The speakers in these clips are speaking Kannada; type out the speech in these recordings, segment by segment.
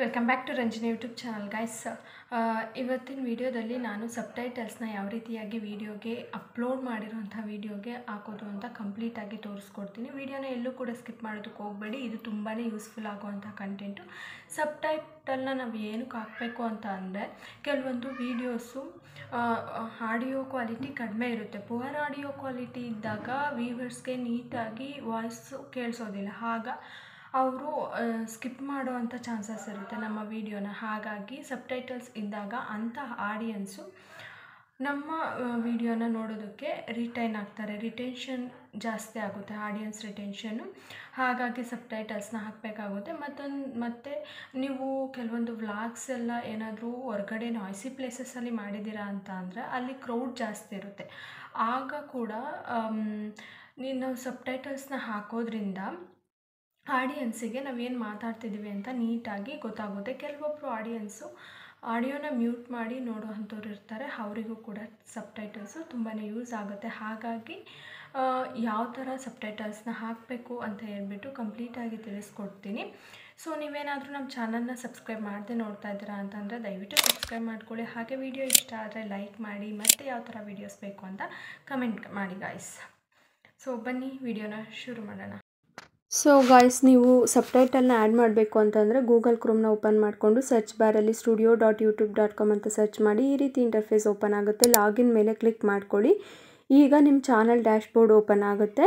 Welcome back to Ranjani YouTube channel guys. ಇವತ್ತಿನ ವಿಡಿಯೋದಲ್ಲಿ ನಾನು ಸಬ್ಟೈಟಲ್ಸ್ನ ಯಾವ ರೀತಿಯಾಗಿ ವಿಡಿಯೋಗೆ ಅಪ್ಲೋಡ್ ಮಾಡಿರೋಂಥ ವಿಡಿಯೋಗೆ ಹಾಕೋದು ಅಂತ ಕಂಪ್ಲೀಟಾಗಿ ತೋರಿಸ್ಕೊಡ್ತೀನಿ. ವಿಡಿಯೋನ ಎಲ್ಲೂ ಕೂಡ ಸ್ಕಿಪ್ ಮಾಡೋದಕ್ಕೆ ಹೋಗಬೇಡಿ. ಇದು ತುಂಬಾ ಯೂಸ್ಫುಲ್ ಆಗುವಂಥ ಕಂಟೆಂಟು. ಸಬ್ಟೈಟಲ್ನ ನಾವು ಏನಕ್ಕೆ ಹಾಕಬೇಕು ಅಂತ ಅಂದರೆ, ಕೆಲವೊಂದು ವೀಡಿಯೋಸು ಆಡಿಯೋ ಕ್ವಾಲಿಟಿ ಕಡಿಮೆ ಇರುತ್ತೆ. ಪುವರ್ ಆಡಿಯೋ ಕ್ವಾಲಿಟಿ ಇದ್ದಾಗ ವ್ಯೂವರ್ಸ್ಗೆ ನೀಟಾಗಿ ವಾಯ್ಸು ಕೇಳಿಸೋದಿಲ್ಲ. ಅವರು ಸ್ಕಿಪ್ ಮಾಡುವಂಥ ಚಾನ್ಸಸ್ ಇರುತ್ತೆ ನಮ್ಮ ವಿಡಿಯೋನ. ಹಾಗಾಗಿ ಸಬ್ಟೈಟಲ್ಸ್ ಇದ್ದಾಗ ಅಂಥ ಆಡಿಯನ್ಸು ನಮ್ಮ ವಿಡಿಯೋನ ನೋಡೋದಕ್ಕೆ ರಿಟೈನ್ ಆಗ್ತಾರೆ. ರಿಟೆನ್ಷನ್ ಜಾಸ್ತಿ ಆಗುತ್ತೆ, ಆಡಿಯನ್ಸ್ ರಿಟೆನ್ಷನ್ನು. ಹಾಗಾಗಿ ಸಬ್ಟೈಟಲ್ಸ್ನ ಹಾಕಬೇಕಾಗುತ್ತೆ. ಮತ್ತು ನೀವು ಕೆಲವೊಂದು ವ್ಲಾಗ್ಸ್ ಎಲ್ಲ ಏನಾದರೂ ಹೊರಗಡೆ ನಾಯ್ಸಿ ಪ್ಲೇಸಸ್ಸಲ್ಲಿ ಮಾಡಿದ್ದೀರಾ ಅಂತ ಅಂದರೆ ಅಲ್ಲಿ ಕ್ರೌಡ್ ಜಾಸ್ತಿ ಇರುತ್ತೆ. ಆಗ ಕೂಡ ನಾವು ಸಬ್ಟೈಟಲ್ಸ್ನ ಹಾಕೋದ್ರಿಂದ ಆಡಿಯನ್ಸಿಗೆ ನಾವೇನು ಮಾತಾಡ್ತಿದ್ದೀವಿ ಅಂತ ನೀಟಾಗಿ ಗೊತ್ತಾಗುತ್ತೆ. ಕೆಲವೊಬ್ಬರು ಆಡಿಯೋನ ಮ್ಯೂಟ್ ಮಾಡಿ ನೋಡೋ ಅಂಥವ್ರು ಇರ್ತಾರೆ. ಅವರಿಗೂ ಕೂಡ ಸಬ್ಟೈಟಲ್ಸು ತುಂಬಾ ಯೂಸ್ ಆಗುತ್ತೆ. ಹಾಗಾಗಿ ಯಾವ ಥರ ಸಬ್ಟೈಟಲ್ಸ್ನ ಹಾಕಬೇಕು ಅಂತ ಹೇಳ್ಬಿಟ್ಟು ಕಂಪ್ಲೀಟಾಗಿ ತಿಳಿಸ್ಕೊಡ್ತೀನಿ. ಸೊ ನೀವೇನಾದರೂ ನಮ್ಮ ಚಾನಲ್ನ ಸಬ್ಸ್ಕ್ರೈಬ್ ಮಾಡದೆ ನೋಡ್ತಾ ಇದ್ದೀರಾ ಅಂತಂದರೆ ದಯವಿಟ್ಟು ಸಬ್ಸ್ಕ್ರೈಬ್ ಮಾಡ್ಕೊಳ್ಳಿ. ಹಾಗೆ ವಿಡಿಯೋ ಇಷ್ಟ ಆದರೆ ಲೈಕ್ ಮಾಡಿ, ಮತ್ತು ಯಾವ ಥರ ವೀಡಿಯೋಸ್ ಬೇಕು ಅಂತ ಕಮೆಂಟ್ ಮಾಡಿ ಗಾಯ್ಸ್. ಸೊ ಬನ್ನಿ ವಿಡಿಯೋನ ಶುರು ಮಾಡೋಣ. ಸೊ ಗಾಯ್ಸ್, ನೀವು ಸಬ್ಟೈಟಲ್ನ ಆ್ಯಡ್ ಮಾಡಬೇಕು ಅಂತಂದರೆ ಗೂಗಲ್ ಕ್ರೋಮ್ನ ಓಪನ್ ಮಾಡಿಕೊಂಡು ಸರ್ಚ್ ಬಾರಲ್ಲಿ studio.youtube.com ಅಂತ ಸರ್ಚ್ ಮಾಡಿ. ಈ ರೀತಿ ಇಂಟರ್ಫೇಸ್ ಓಪನ್ ಆಗುತ್ತೆ. ಲಾಗಿನ್ ಮೇಲೆ ಕ್ಲಿಕ್ ಮಾಡ್ಕೊಳ್ಳಿ. ಈಗ ನಿಮ್ಮ ಚಾನಲ್ ಡ್ಯಾಶ್ಬೋರ್ಡ್ ಓಪನ್ ಆಗುತ್ತೆ.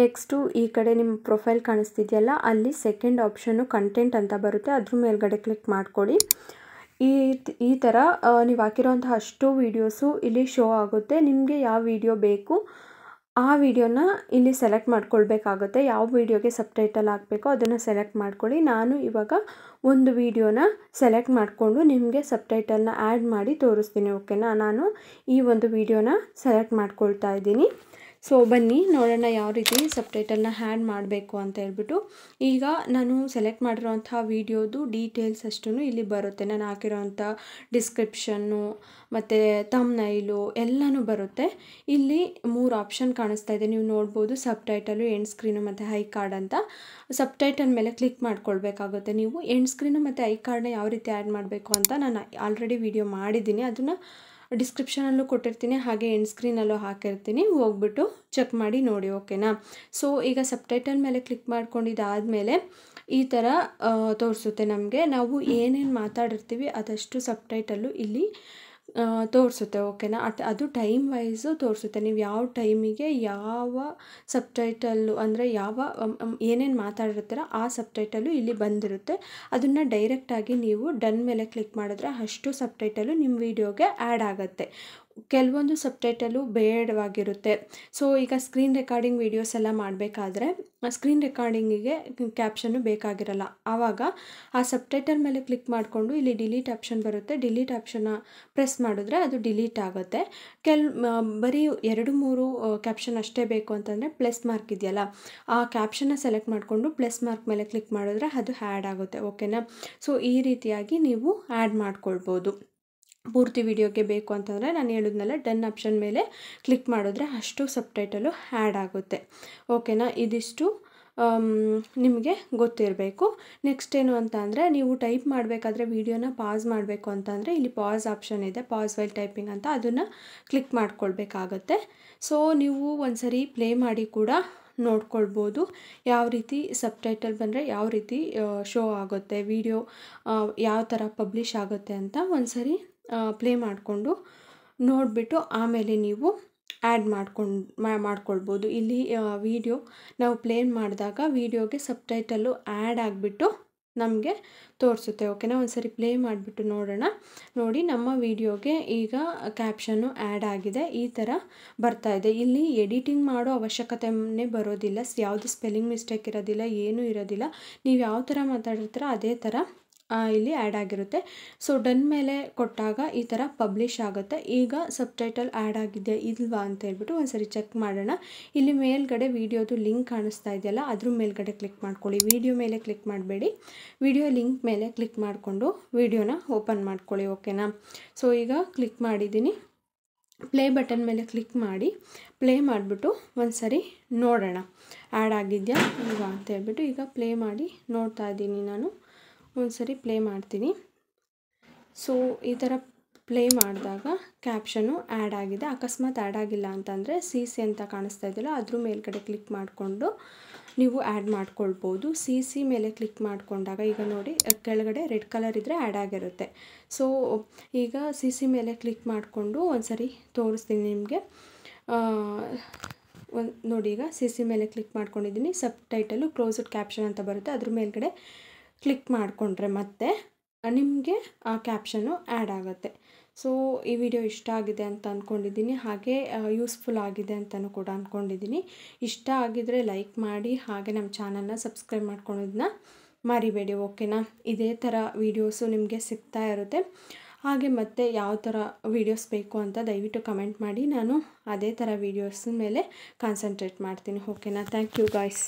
ನೆಕ್ಸ್ಟು ಈ ಕಡೆ ನಿಮ್ಮ ಪ್ರೊಫೈಲ್ ಕಾಣಿಸ್ತಿದೆಯಲ್ಲ, ಅಲ್ಲಿ ಸೆಕೆಂಡ್ ಆಪ್ಷನ್ನು ಕಂಟೆಂಟ್ ಅಂತ ಬರುತ್ತೆ. ಅದ್ರ ಮೇಲ್ಗಡೆ ಕ್ಲಿಕ್ ಮಾಡ್ಕೊಳ್ಳಿ. ಈ ಥರ ನೀವು ಹಾಕಿರೋಂಥ ಅಷ್ಟು ವೀಡಿಯೋಸು ಇಲ್ಲಿ ಶೋ ಆಗುತ್ತೆ. ನಿಮಗೆ ಯಾವ ವಿಡಿಯೋ ಬೇಕು ಆ ವಿಡಿಯೋನ ಇಲ್ಲಿ ಸೆಲೆಕ್ಟ್ ಮಾಡ್ಕೊಳ್ಬೇಕಾಗುತ್ತೆ. ಯಾವ ವಿಡಿಯೋಗೆ ಸಬ್ಟೈಟಲ್ ಹಾಕಬೇಕೋ ಅದನ್ನು ಸೆಲೆಕ್ಟ್ ಮಾಡ್ಕೊಳ್ಳಿ. ನಾನು ಇವಾಗ ಒಂದು ವಿಡಿಯೋನ ಸೆಲೆಕ್ಟ್ ಮಾಡಿಕೊಂಡು ನಿಮಗೆ ಸಬ್ಟೈಟಲ್ನ ಆ್ಯಡ್ ಮಾಡಿ ತೋರಿಸ್ತೀನಿ. ಓಕೆನಾ? ನಾನು ಈ ಒಂದು ವಿಡಿಯೋನ ಸೆಲೆಕ್ಟ್ ಮಾಡ್ಕೊಳ್ತಾ ಇದ್ದೀನಿ. ಸೊ ಬನ್ನಿ ನೋಡೋಣ ಯಾವ ರೀತಿ ಸಬ್ಟೈಟಲ್ನ ಆ್ಯಡ್ ಮಾಡಬೇಕು ಅಂತ ಹೇಳ್ಬಿಟ್ಟು. ಈಗ ನಾನು ಸೆಲೆಕ್ಟ್ ಮಾಡಿರೋಂಥ ವೀಡಿಯೋದು ಡೀಟೇಲ್ಸ್ ಅಷ್ಟೂ ಇಲ್ಲಿ ಬರುತ್ತೆ. ನಾನು ಹಾಕಿರೋಂಥ ಡಿಸ್ಕ್ರಿಪ್ಷನ್ನು ಮತ್ತು ಥಂಬ್ನೈಲು ಎಲ್ಲನೂ ಬರುತ್ತೆ. ಇಲ್ಲಿ 3 ಆಪ್ಷನ್ ಕಾಣಿಸ್ತಾ ಇದೆ, ನೀವು ನೋಡ್ಬೋದು. ಸಬ್ಟೈಟಲು, ಎಂಡ್ ಸ್ಕ್ರೀನು ಮತ್ತು ಐ ಕಾರ್ಡ್ ಅಂತ. ಸಬ್ಟೈಟಲ್ ಮೇಲೆ ಕ್ಲಿಕ್ ಮಾಡ್ಕೊಳ್ಬೇಕಾಗುತ್ತೆ ನೀವು. ಎಂಡ್ ಸ್ಕ್ರೀನು ಮತ್ತು ಐ ಕಾರ್ಡ್ನ ಯಾವ ರೀತಿ ಆ್ಯಡ್ ಮಾಡಬೇಕು ಅಂತ ನಾನು ಆಲ್ರೆಡಿ ವಿಡಿಯೋ ಮಾಡಿದ್ದೀನಿ. ಅದನ್ನು ಡಿಸ್ಕ್ರಿಪ್ಷನಲ್ಲೂ ಕೊಟ್ಟಿರ್ತೀನಿ, ಹಾಗೆ ಎಂಡ್ ಸ್ಕ್ರೀನಲ್ಲೂ ಹಾಕಿರ್ತೀನಿ. ಹೋಗ್ಬಿಟ್ಟು ಚೆಕ್ ಮಾಡಿ ನೋಡಿ. ಓಕೆನಾ? ಸೊ ಈಗ ಸಬ್ಟೈಟಲ್ ಮೇಲೆ ಕ್ಲಿಕ್ ಮಾಡ್ಕೊಂಡಿದ್ದಾದಮೇಲೆ ಈ ಥರ ತೋರಿಸುತ್ತೆ ನಮಗೆ. ನಾವು ಏನೇನು ಮಾತಾಡಿರ್ತೀವಿ ಅದಷ್ಟು ಸಬ್ಟೈಟಲ್ಲು ಇಲ್ಲಿ ತೋರಿಸುತ್ತೆ. ಓಕೆನಾ? ಅದು ಟೈಮ್ ವೈಸು ತೋರಿಸುತ್ತೆ. ನೀವು ಯಾವ ಟೈಮಿಗೆ ಯಾವ ಸಬ್ಟೈಟಲ್ಲು ಅಂದರೆ ಏನೇನು ಮಾತಾಡಿರ್ತೀರ ಆ ಸಬ್ಟೈಟಲ್ಲು ಇಲ್ಲಿ ಬಂದಿರುತ್ತೆ. ಅದನ್ನು ಡೈರೆಕ್ಟಾಗಿ ನೀವು ಡನ್ ಮೇಲೆ ಕ್ಲಿಕ್ ಮಾಡಿದ್ರೆ ಅಷ್ಟು ಸಬ್ಟೈಟಲ್ಲು ನಿಮ್ಮ ವಿಡಿಯೋಗೆ ಆ್ಯಡ್ ಆಗುತ್ತೆ. ಕೆಲವೊಂದು ಸಬ್ಟೈಟಲ್ಲು ಬೇಡವಾಗಿರುತ್ತೆ. ಸೊ ಈಗ ಸ್ಕ್ರೀನ್ ರೆಕಾರ್ಡಿಂಗ್ ವೀಡಿಯೋಸ್ ಎಲ್ಲ ಮಾಡಬೇಕಾದ್ರೆ ಸ್ಕ್ರೀನ್ ರೆಕಾರ್ಡಿಂಗಿಗೆ ಕ್ಯಾಪ್ಷನ್ನು ಬೇಕಾಗಿರಲ್ಲ. ಆವಾಗ ಆ ಸಬ್ಟೈಟಲ್ ಮೇಲೆ ಕ್ಲಿಕ್ ಮಾಡಿಕೊಂಡು ಇಲ್ಲಿ ಡಿಲೀಟ್ ಆಪ್ಷನ್ ಬರುತ್ತೆ. ಡಿಲೀಟ್ ಆಪ್ಷನ್ನ ಪ್ರೆಸ್ ಮಾಡಿದ್ರೆ ಅದು ಡಿಲೀಟ್ ಆಗುತ್ತೆ. ಬರೀ 2-3 ಕ್ಯಾಪ್ಷನ್ ಅಷ್ಟೇ ಬೇಕು ಅಂತಂದರೆ ಪ್ಲಸ್ ಮಾರ್ಕ್ ಇದೆಯಲ್ಲ, ಆ ಕ್ಯಾಪ್ಷನ್ನ ಸೆಲೆಕ್ಟ್ ಮಾಡಿಕೊಂಡು ಪ್ಲಸ್ ಮಾರ್ಕ್ ಮೇಲೆ ಕ್ಲಿಕ್ ಮಾಡಿದ್ರೆ ಅದು ಆ್ಯಡ್ ಆಗುತ್ತೆ. ಓಕೆನಾ? ಸೊ ಈ ರೀತಿಯಾಗಿ ನೀವು ಆ್ಯಡ್ ಮಾಡ್ಕೊಳ್ಬೋದು. ಪೂರ್ತಿ ವಿಡಿಯೋಗೆ ಬೇಕು ಅಂತಂದರೆ ನಾನು ಹೇಳಿದ್ನಲ್ಲ, ಡನ್ ಆಪ್ಷನ್ ಮೇಲೆ ಕ್ಲಿಕ್ ಮಾಡಿದ್ರೆ ಅಷ್ಟು ಸಬ್ಟೈಟಲು ಆ್ಯಡ್ ಆಗುತ್ತೆ. ಓಕೆನಾ? ಇದಿಷ್ಟು ನಿಮಗೆ ಗೊತ್ತಿರಬೇಕು. ನೆಕ್ಸ್ಟ್ ಏನು ಅಂತ ಅಂದರೆ, ನೀವು ಟೈಪ್ ಮಾಡಬೇಕಾದ್ರೆ ವಿಡಿಯೋನ ಪಾಸ್ ಮಾಡಬೇಕು ಅಂತಂದರೆ ಇಲ್ಲಿ ಪಾಸ್ ಆಪ್ಷನ್ ಇದೆ, ಪಾಸ್ ವೈಲ್ ಟೈಪಿಂಗ್ ಅಂತ. ಅದನ್ನು ಕ್ಲಿಕ್ ಮಾಡ್ಕೊಳ್ಬೇಕಾಗತ್ತೆ. ಸೊ ನೀವು ಒಂದ್ಸರಿ ಪ್ಲೇ ಮಾಡಿ ಕೂಡ ನೋಡ್ಕೊಳ್ಬೋದು ಯಾವ ರೀತಿ ಸಬ್ಟೈಟಲ್ ಬಂದರೆ ಯಾವ ರೀತಿ ಶೋ ಆಗುತ್ತೆ, ವಿಡಿಯೋ ಯಾವ ಥರ ಪಬ್ಲಿಷ್ ಆಗುತ್ತೆ ಅಂತ ಒಂದ್ಸರಿ ಪ್ಲೇ ಮಾಡಿಕೊಂಡು ನೋಡಿಬಿಟ್ಟು ಆಮೇಲೆ ನೀವು ಆ್ಯಡ್ ಮಾಡ್ಕೊಳ್ಬೋದು. ಇಲ್ಲಿ ವಿಡಿಯೋ ನಾವು ಪ್ಲೇ ಮಾಡಿದಾಗ ವಿಡಿಯೋಗೆ ಸಬ್ಟೈಟಲ್ಲು ಆ್ಯಡ್ ಆಗಿಬಿಟ್ಟು ನಮಗೆ ತೋರಿಸುತ್ತೆ. ಓಕೆನಾ? ಒಂದ್ಸರಿ ಪ್ಲೇ ಮಾಡಿಬಿಟ್ಟು ನೋಡೋಣ. ನೋಡಿ, ನಮ್ಮ ವಿಡಿಯೋಗೆ ಈಗ ಕ್ಯಾಪ್ಷನ್ನು ಆ್ಯಡ್ ಆಗಿದೆ. ಈ ಥರ ಬರ್ತಾ ಇದೆ. ಇಲ್ಲಿ ಎಡಿಟಿಂಗ್ ಮಾಡೋ ಅವಶ್ಯಕತೆಯೇ ಬರೋದಿಲ್ಲ. ಯಾವುದು ಸ್ಪೆಲ್ಲಿಂಗ್ ಮಿಸ್ಟೇಕ್ ಇರೋದಿಲ್ಲ, ಏನೂ ಇರೋದಿಲ್ಲ. ನೀವು ಯಾವ ಥರ ಮಾತಾಡಿರ್ತೀರೋ ಅದೇ ಥರ ಇಲ್ಲಿ ಆ್ಯಡ್ ಆಗಿರುತ್ತೆ. ಸೊ ಡನ್ ಮೇಲೆ ಕೊಟ್ಟಾಗ ಈ ಥರ ಪಬ್ಲಿಷ್ ಆಗುತ್ತೆ. ಈಗ ಸಬ್ಟೈಟಲ್ ಆ್ಯಡ್ ಆಗಿದೆ ಇಲ್ವಾ ಅಂತ ಹೇಳ್ಬಿಟ್ಟು ಒಂದ್ಸರಿ ಚೆಕ್ ಮಾಡೋಣ. ಇಲ್ಲಿ ಮೇಲ್ಗಡೆ ವಿಡಿಯೋದು ಲಿಂಕ್ ಕಾಣಿಸ್ತಾ ಇದೆಯಲ್ಲ, ಅದ್ರ ಮೇಲ್ಗಡೆ ಕ್ಲಿಕ್ ಮಾಡ್ಕೊಳ್ಳಿ. ವಿಡಿಯೋ ಮೇಲೆ ಕ್ಲಿಕ್ ಮಾಡಬೇಡಿ, ವಿಡಿಯೋ ಲಿಂಕ್ ಮೇಲೆ ಕ್ಲಿಕ್ ಮಾಡಿಕೊಂಡು ವಿಡಿಯೋನ ಓಪನ್ ಮಾಡ್ಕೊಳ್ಳಿ. ಓಕೆನಾ? ಸೊ ಈಗ ಕ್ಲಿಕ್ ಮಾಡಿದ್ದೀನಿ. ಪ್ಲೇ ಬಟನ್ ಮೇಲೆ ಕ್ಲಿಕ್ ಮಾಡಿ ಪ್ಲೇ ಮಾಡಿಬಿಟ್ಟು ಒಂದ್ಸರಿ ನೋಡೋಣ ಆ್ಯಡ್ ಆಗಿದೆಯಾ ಇಲ್ವಾ ಅಂತ ಹೇಳ್ಬಿಟ್ಟು. ಈಗ ಪ್ಲೇ ಮಾಡಿ ನೋಡ್ತಾ ಇದ್ದೀನಿ ನಾನು. ಒಂದು ಸರಿ ಪ್ಲೇ ಮಾಡ್ತೀನಿ. ಸೊ ಈ ಥರ ಪ್ಲೇ ಮಾಡಿದಾಗ ಕ್ಯಾಪ್ಷನ್ನು ಆ್ಯಡ್ ಆಗಿದೆ. ಅಕಸ್ಮಾತ್ ಆ್ಯಡ್ ಆಗಿಲ್ಲ ಅಂತಂದರೆ CC ಅಂತ ಕಾಣಿಸ್ತಾ ಇದೆಯಲ್ಲ ಅದ್ರ ಮೇಲ್ಗಡೆ ಕ್ಲಿಕ್ ಮಾಡಿಕೊಂಡು ನೀವು ಆ್ಯಡ್ ಮಾಡ್ಕೊಳ್ಬೋದು. CC ಮೇಲೆ ಕ್ಲಿಕ್ ಮಾಡಿಕೊಂಡಾಗ ಈಗ ನೋಡಿ ಕೆಳಗಡೆ ರೆಡ್ ಕಲರ್ ಇದ್ದರೆ ಆ್ಯಡ್ ಆಗಿರುತ್ತೆ. ಸೊ ಈಗ CC ಮೇಲೆ ಕ್ಲಿಕ್ ಮಾಡಿಕೊಂಡು ಒಂದು ಸರಿ ತೋರಿಸ್ತೀನಿ ನಿಮಗೆ. ನೋಡಿ ಈಗ CC ಮೇಲೆ ಕ್ಲಿಕ್ ಮಾಡ್ಕೊಂಡಿದ್ದೀನಿ. ಸಬ್ ಟೈಟಲು ಕ್ಲೋಸ್ಡ್ ಕ್ಯಾಪ್ಷನ್ ಅಂತ ಬರುತ್ತೆ. ಅದ್ರ ಮೇಲ್ಗಡೆ ಕ್ಲಿಕ್ ಮಾಡಿಕೊಂಡ್ರೆ ಮತ್ತೆ ನಿಮಗೆ ಆ ಕ್ಯಾಪ್ಷನ್ನು ಆ್ಯಡ್ ಆಗುತ್ತೆ. ಸೊ ಈ ವಿಡಿಯೋ ಇಷ್ಟ ಆಗಿದೆ ಅಂತ ಅಂದ್ಕೊಂಡಿದ್ದೀನಿ, ಹಾಗೆ ಯೂಸ್ಫುಲ್ ಆಗಿದೆ ಅಂತಲೂ ಕೂಡ ಅಂದ್ಕೊಂಡಿದ್ದೀನಿ. ಇಷ್ಟ ಆಗಿದರೆ ಲೈಕ್ ಮಾಡಿ, ಹಾಗೆ ನಮ್ಮ ಚಾನಲ್ನ ಸಬ್ಸ್ಕ್ರೈಬ್ ಮಾಡ್ಕೊಳ್ಳೋದನ್ನ ಮರಿಬೇಡಿ, ಓಕೆನಾ? ಇದೇ ಥರ ವೀಡಿಯೋಸು ನಿಮಗೆ ಸಿಗ್ತಾ ಇರುತ್ತೆ. ಹಾಗೆ ಮತ್ತೆ ಯಾವ ಥರ ವೀಡಿಯೋಸ್ ಬೇಕು ಅಂತ ದಯವಿಟ್ಟು ಕಮೆಂಟ್ ಮಾಡಿ, ನಾನು ಅದೇ ಥರ ವೀಡಿಯೋಸ್ ಮೇಲೆ ಕಾನ್ಸಂಟ್ರೇಟ್ ಮಾಡ್ತೀನಿ, ಓಕೆನಾ? Thank you guys.